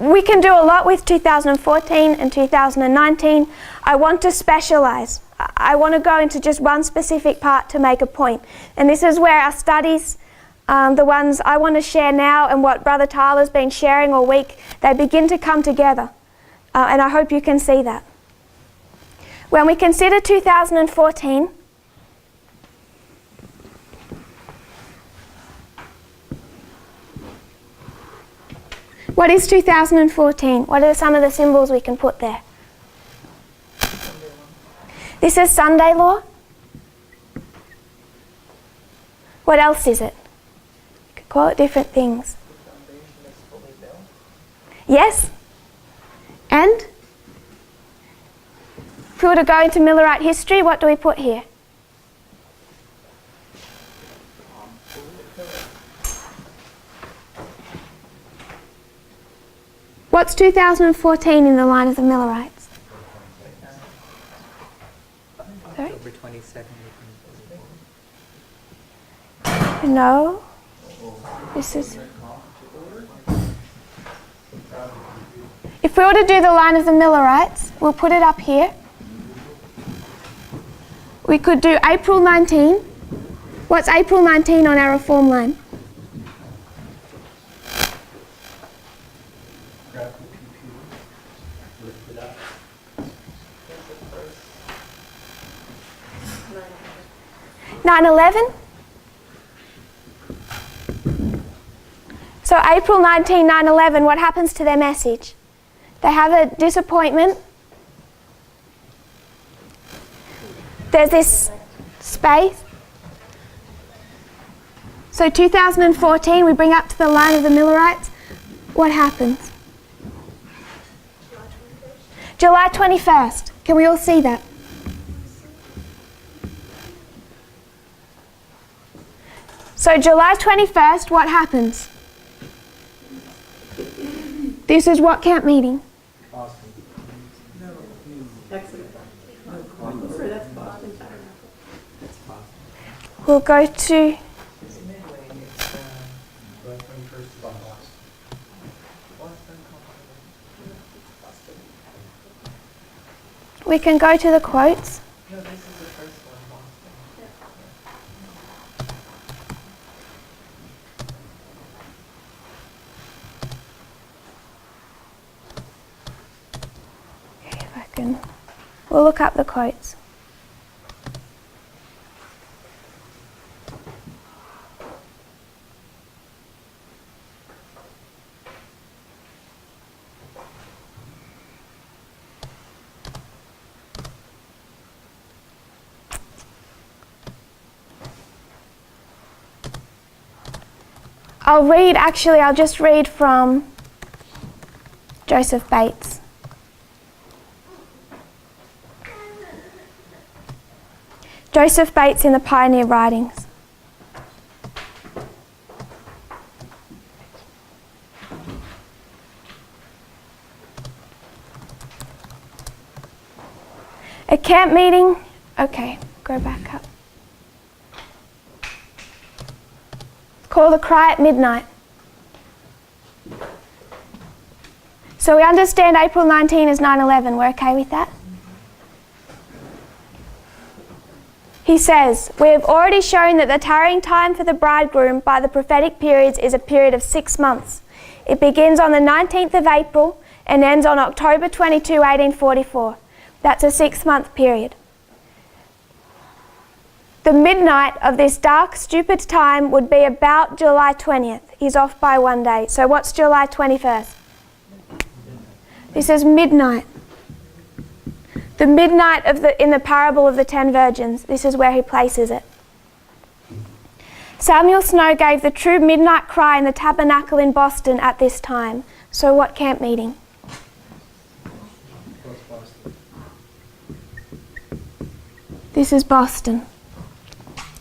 We can do a lot with 2014 and 2019. I want to specialize. I want to go into just one specific part to make a point. And this is where our studies, the ones I want to share now and what Brother Tyler's been sharing all week, they begin to come together. And I hope you can see that. When we consider 2014, what is 2014? What are some of the symbols we can put there? This is Sunday law. What else is it? You could call it different things. Yes? And? If we were to go into Millerite history, what do we put here? What's 2014 in the line of the Millerites? Sorry? October 22nd. No. This is... If we were to do the line of the Millerites, we'll put it up here. We could do April 19. What's April 19 on our reform line? Grab the computer, lift it up. 9/11. So April 19, 9/11, what happens to their message? They have a disappointment. There's this space. So 2014, we bring up to the line of the Millerites. What happens? July 21st. Can we all see that? So July 21st, what happens? This is what camp meeting? We'll go to... We can go to the quotes. No, this is the first one, Boston. If I can... We'll look up the quotes. I'll just read from Joseph Bates. Joseph Bates in the Pioneer Writings. A camp meeting, okay, go back up. Call the cry at midnight. So we understand April 19 is 9/11. We're okay with that? He says, we have already shown that the tarrying time for the bridegroom by the prophetic periods is a period of 6 months. It begins on the 19th of April and ends on October 22, 1844. That's a 6-month period. The midnight of this dark, stupid time would be about July 20th. He's off by 1 day. So what's July 21st? This is midnight. The midnight in the parable of the 10 virgins. This is where he places it. Samuel Snow gave the true midnight cry in the tabernacle in Boston at this time. So what camp meeting? This is Boston.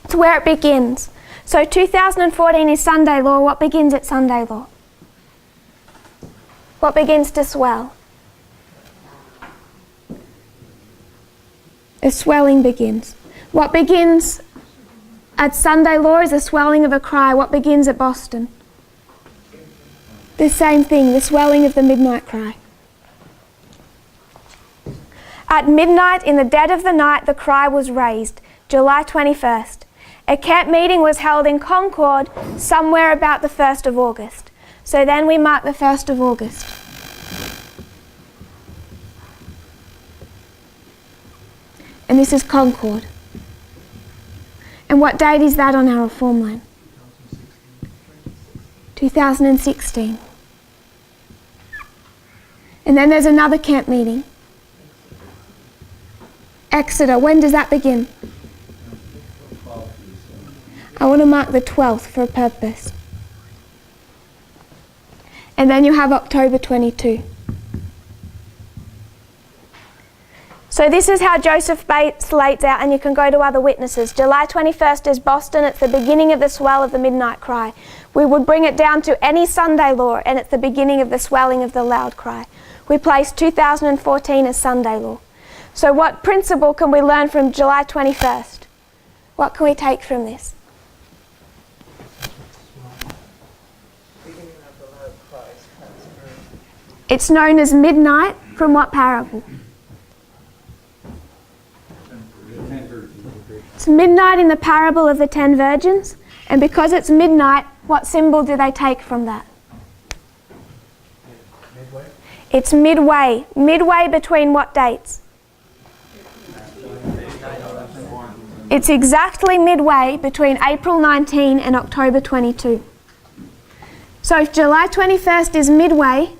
It's where it begins. So 2014 is Sunday law. What begins at Sunday law? What begins to swell? A swelling begins. What begins at Sunday Law is the swelling of a cry. What begins at Boston? The same thing, the swelling of the midnight cry. At midnight, in the dead of the night, the cry was raised, July 21st. A camp meeting was held in Concord somewhere about the 1st of August. So then we mark the 1st of August. And this is Concord. And what date is that on our reform line? 2016. And then there's another camp meeting. Exeter, when does that begin? I want to mark the 12th for a purpose. And then you have October 22. So this is how Joseph Bates lays out, and you can go to other witnesses. July 21st is Boston. It's the beginning of the swell of the midnight cry. We would bring it down to any Sunday law, and it's the beginning of the swelling of the loud cry. We place 2014 as Sunday law. So what principle can we learn from July 21st? What can we take from this? It's known as midnight from what parable? It's midnight in the parable of the 10 virgins, and because it's midnight, what symbol do they take from that? Midway? It's midway. Midway between what dates? It's exactly midway between April 19 and October 22. So if July 21st is midway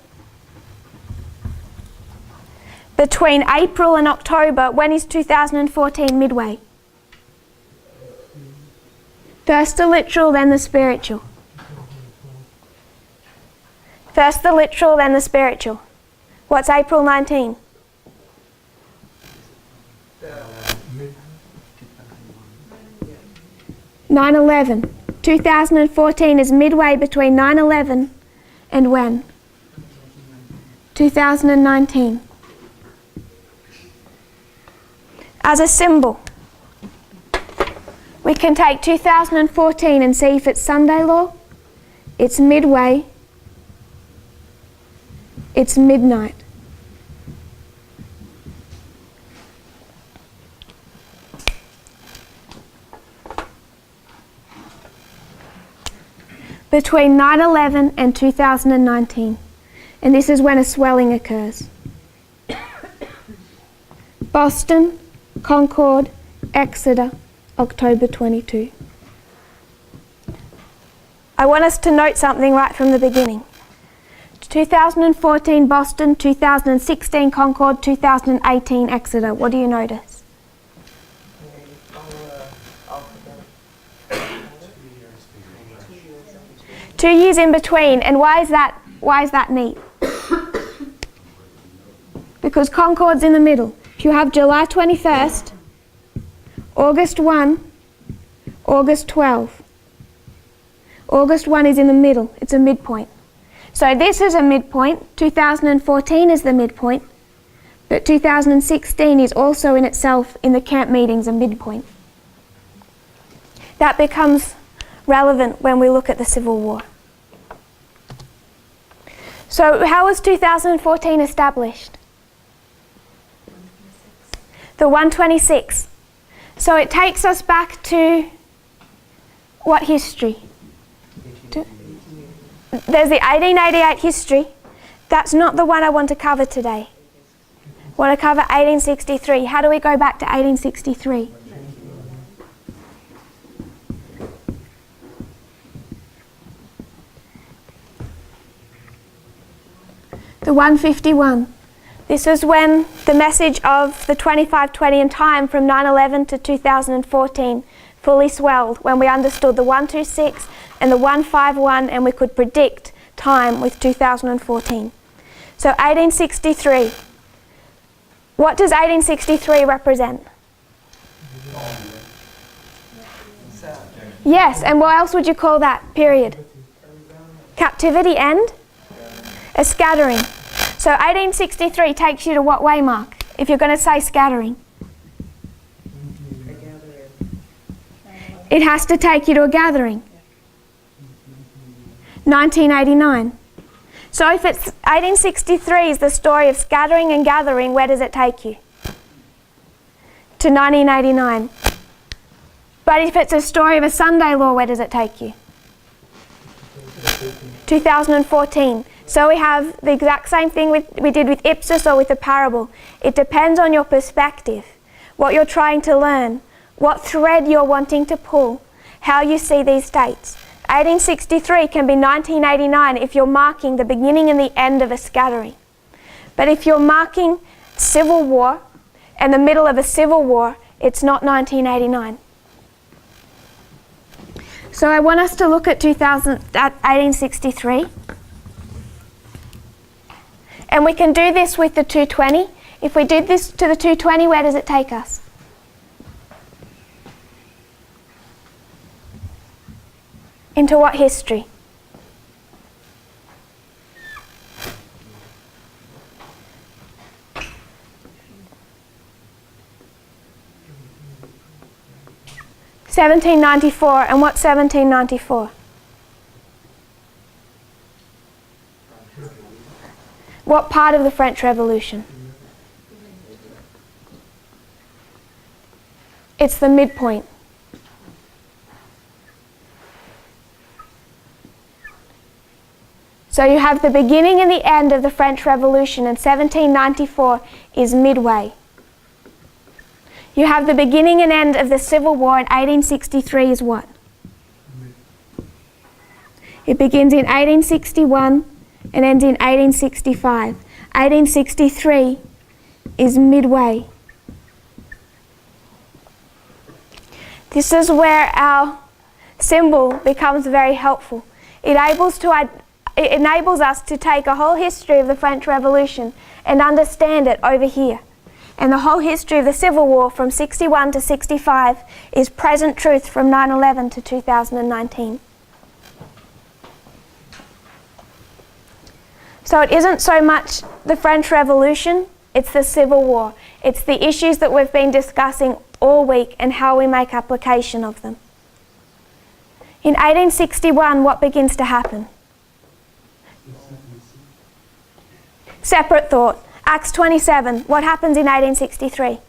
between April and October, when is 2014 midway? First the literal, then the spiritual. First the literal, then the spiritual. What's April 19? – 9/11. 2014 is midway between 9/11 and when? 2019. As a symbol, we can take 2014 and see if it's Sunday law, it's midway, it's midnight. Between 9/11 and 2019, and this is when a swelling occurs. Boston, Concord, Exeter, October 22. I want us to note something right from the beginning. 2014 Boston, 2016 Concord, 2018 Exeter. What do you notice? 2 years in between, and why is that neat? Because Concord's in the middle. If you have July 21st, August 1, August 12. August 1 is in the middle. It's a midpoint. So this is a midpoint. 2014 is the midpoint. But 2016 is also in itself, in the camp meetings, a midpoint. That becomes relevant when we look at the Civil War. So how was 2014 established? The 126. So it takes us back to what history? There's the 1888 history. That's not the one I want to cover today. I want to cover 1863. How do we go back to 1863? The 151. This was when the message of the 2520 and time from 9/11 to 2014 fully swelled, when we understood the 126 and the 151, and we could predict time with 2014. So 1863. What does 1863 represent? Yes, and what else would you call that period? Captivity and a scattering. So 1863 takes you to what way mark, if you're going to say scattering? It has to take you to a gathering. 1989. So if it's 1863 is the story of scattering and gathering, where does it take you? To 1989. But if it's a story of a Sunday law, where does it take you? 2014. So we have the exact same thing we did with Ipsos or with the parable. It depends on your perspective, what you're trying to learn, what thread you're wanting to pull, how you see these dates. 1863 can be 1989 if you're marking the beginning and the end of a scattering. But if you're marking civil war and the middle of a civil war, it's not 1989. So I want us to look at 1863. And we can do this with the 220. If we did this to the 220, where does it take us? Into what history? (1794), and what's 1794? What part of the French Revolution? It's the midpoint. So you have the beginning and the end of the French Revolution, and 1794 is midway. You have the beginning and end of the Civil War, and 1863 is what? It begins in 1861 and ends in 1865. 1863 is midway. This is where our symbol becomes very helpful. It enables us to take a whole history of the French Revolution and understand it over here. And the whole history of the Civil War from 61 to 65 is present truth from 9/11 to 2019. So it isn't so much the French Revolution, it's the Civil War. It's the issues that we've been discussing all week and how we make application of them. In 1861, what begins to happen? Separate thought. Acts 27. What happens in 1863?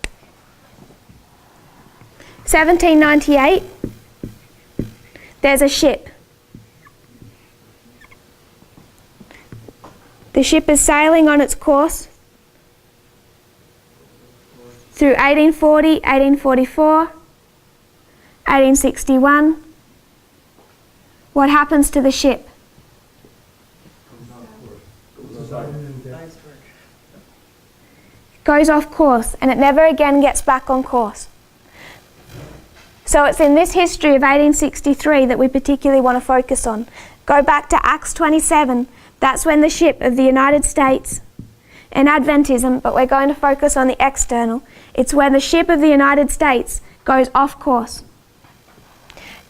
1798. There's a ship. The ship is sailing on its course through 1840, 1844, 1861. What happens to the ship? Goes off course, and it never again gets back on course. So it's in this history of 1863 that we particularly want to focus on. Go back to Acts 27. That's when the ship of the United States and Adventism, but we're going to focus on the external. It's when the ship of the United States goes off course.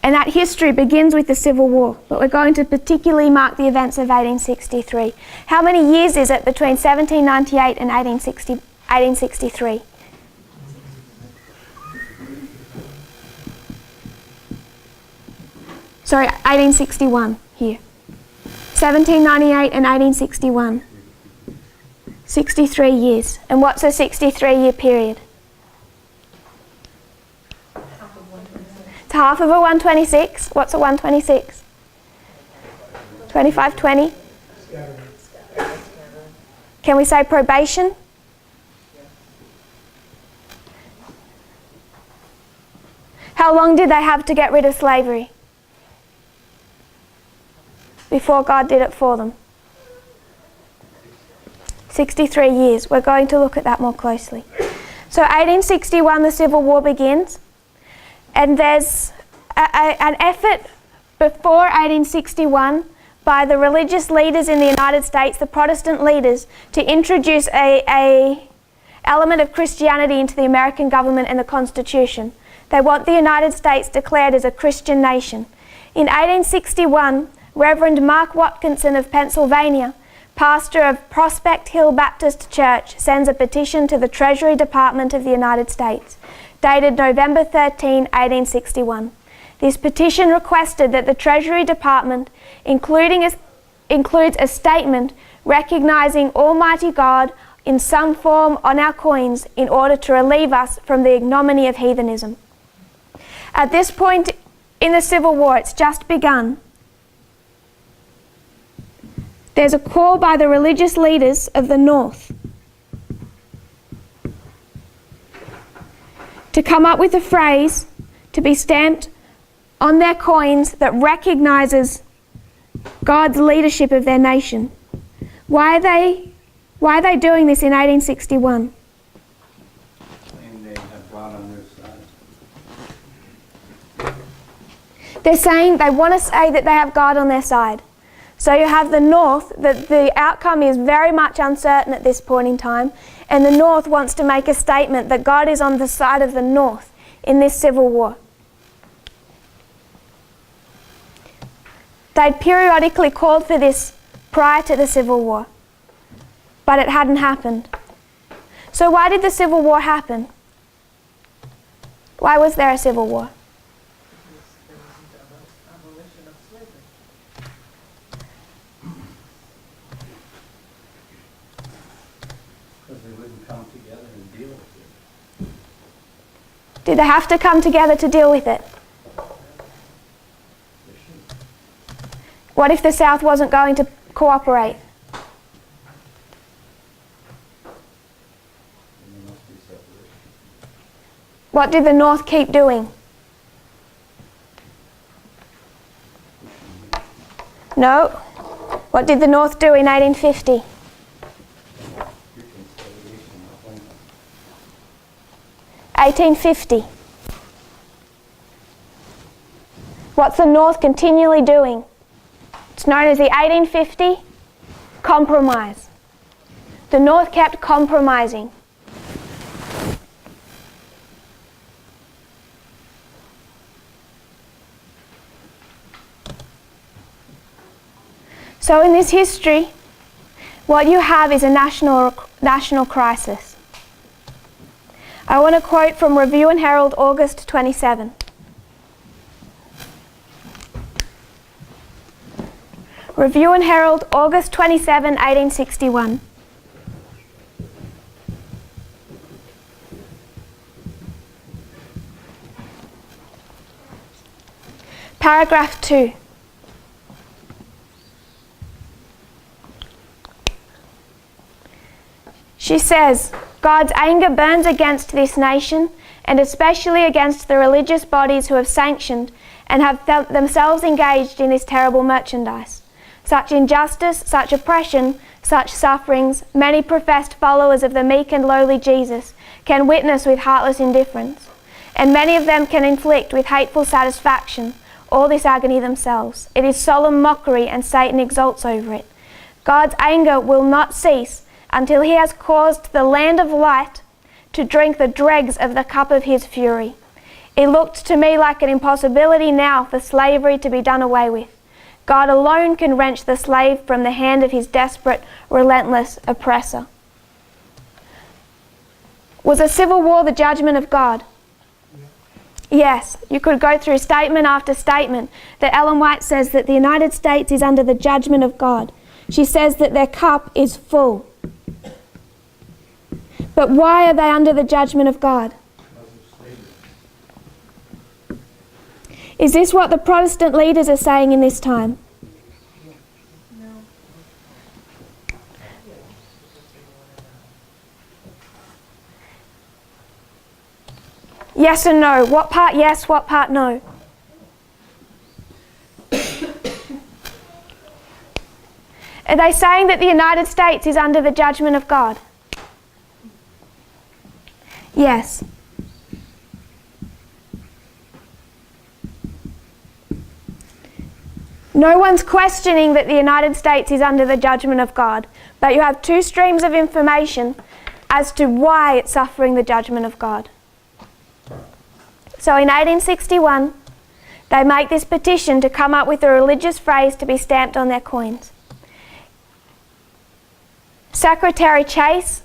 And that history begins with the Civil War, but we're going to particularly mark the events of 1863. How many years is it between 1798 and 1863? Sorry, 1861 here. 1798 and 1861. 63 years. And what's a 63-year period? It's half of a 126. What's a 126? 25/20. Can we say probation? How long did they have to get rid of slavery before God did it for them? 63 years. We're going to look at that more closely. So 1861, the Civil War begins. And there's an effort before 1861 by the religious leaders in the United States, the Protestant leaders, to introduce a element of Christianity into the American government and the Constitution. They want the United States declared as a Christian nation. In 1861, Reverend Mark Watkinson of Pennsylvania, pastor of Prospect Hill Baptist Church, sends a petition to the Treasury Department of the United States, dated November 13, 1861. This petition requested that the Treasury Department includes a statement recognizing Almighty God in some form on our coins in order to relieve us from the ignominy of heathenism. At this point in the Civil War, it's just begun. There's a call by the religious leaders of the North to come up with a phrase to be stamped on their coins that recognizes God's leadership of their nation. Why are they doing this in 1861? Saying they have God on their side. They're saying they want to say that they have God on their side. So you have the North, that the outcome is very much uncertain at this point in time, and the North wants to make a statement that God is on the side of the North in this civil war. They'd periodically called for this prior to the Civil War, but it hadn't happened. So why did the Civil War happen? Why was there a Civil War? Because they wouldn't come together and deal with it. Did they have to come together to deal with it? They should. What if the South wasn't going to cooperate? And there must be separation. What did the North keep doing? No. What did the North do in 1850? Reconciliation of homeland. 1850. What's the North continually doing? It's known as the 1850 Compromise. The North kept compromising. So in this history, what you have is a national crisis. I want to quote from Review and Herald, August 27. Review and Herald, August 27, 1861. Paragraph 2. She says, God's anger burns against this nation, and especially against the religious bodies who have sanctioned and have felt themselves engaged in this terrible merchandise. Such injustice, such oppression, such sufferings, many professed followers of the meek and lowly Jesus can witness with heartless indifference, and many of them can inflict with hateful satisfaction all this agony themselves. It is solemn mockery, and Satan exults over it. God's anger will not cease until he has caused the land of light to drink the dregs of the cup of his fury. It looked to me like an impossibility now for slavery to be done away with. God alone can wrench the slave from the hand of his desperate, relentless oppressor. Was a civil war the judgment of God? Yes, you could go through statement after statement that Ellen White says that the United States is under the judgment of God. She says that their cup is full. But why are they under the judgment of God? Is this what the Protestant leaders are saying in this time? No. Yes and no. What part yes, what part no? Are they saying that the United States is under the judgment of God? Yes. No one's questioning that the United States is under the judgment of God, but you have two streams of information as to why it's suffering the judgment of God. So in 1861, they make this petition to come up with a religious phrase to be stamped on their coins. Secretary Chase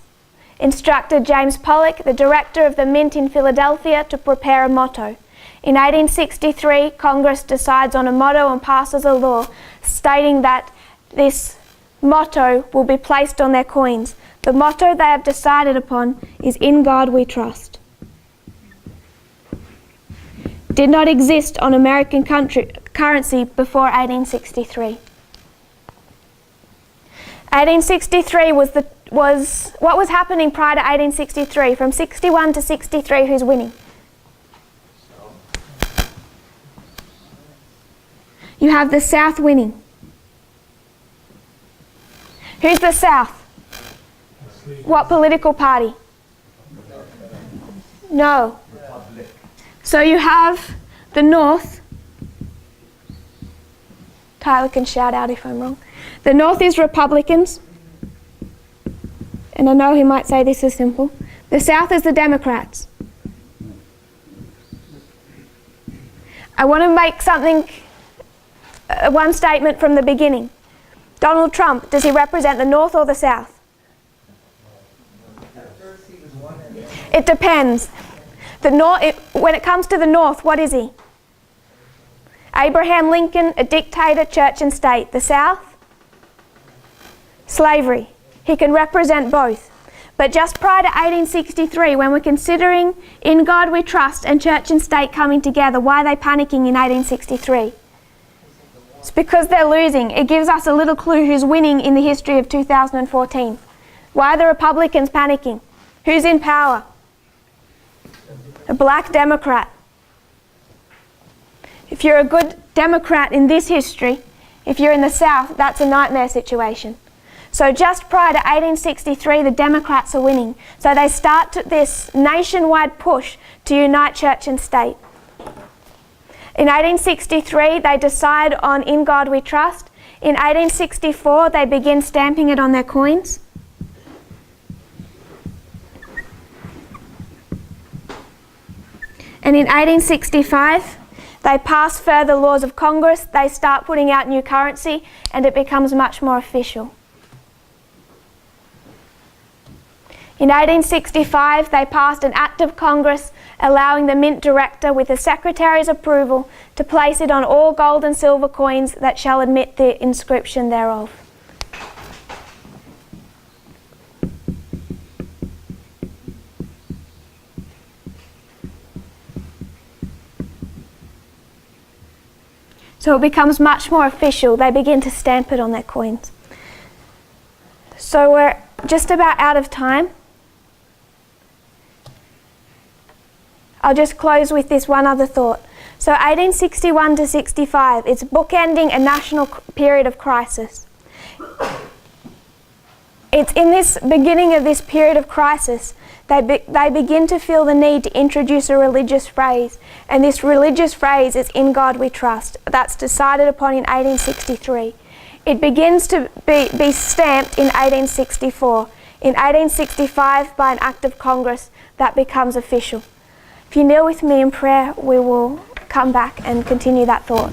instructed James Pollock, the director of the Mint in Philadelphia, to prepare a motto. In 1863, Congress decides on a motto and passes a law stating that this motto will be placed on their coins. The motto they have decided upon is "In God We Trust." Did not exist on American currency before 1863. 1863 was what was happening prior to 1863. From 61 to 63, who's winning? You have the South winning. Who's the South? What political party? No. So you have the North. Tyler can shout out if I'm wrong. The North is Republicans. And I know he might say this is simple. The South is the Democrats. I want to make one statement from the beginning. Donald Trump, does he represent the North or the South? It depends. When it comes to the North, what is he? Abraham Lincoln, a dictator, church and state. The South? Slavery. He can represent both. But just prior to 1863, when we're considering "In God We Trust" and church and state coming together, why are they panicking in 1863? It's because they're losing. It gives us a little clue who's winning in the history of 2014. Why are the Republicans panicking? Who's in power? A black Democrat. If you're a good Democrat in this history, if you're in the South, that's a nightmare situation. So just prior to 1863, the Democrats are winning. So they start this nationwide push to unite church and state. In 1863, they decide on "In God We Trust." In 1864, they begin stamping it on their coins. And in 1865, they pass further laws of Congress, they start putting out new currency, and it becomes much more official. In 1865, they passed an Act of Congress allowing the Mint Director, with the Secretary's approval, to place it on all gold and silver coins that shall admit the inscription thereof. So it becomes much more official. They begin to stamp it on their coins. So we're just about out of time. I'll just close with this one other thought. So 1861 to 65, it's bookending a national period of crisis. It's in this beginning of this period of crisis, they begin to feel the need to introduce a religious phrase. And this religious phrase is "In God We Trust." That's decided upon in 1863. It begins to be stamped in 1864. In 1865, by an Act of Congress, that becomes official. If you kneel with me in prayer, we will come back and continue that thought.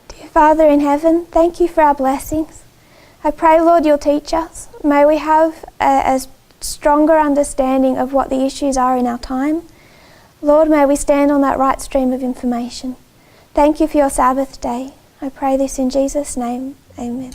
Dear Father in heaven, thank you for our blessings. I pray, Lord, you'll teach us. May we have a stronger understanding of what the issues are in our time. Lord, may we stand on that right stream of information. Thank you for your Sabbath day. I pray this in Jesus' name. Amen.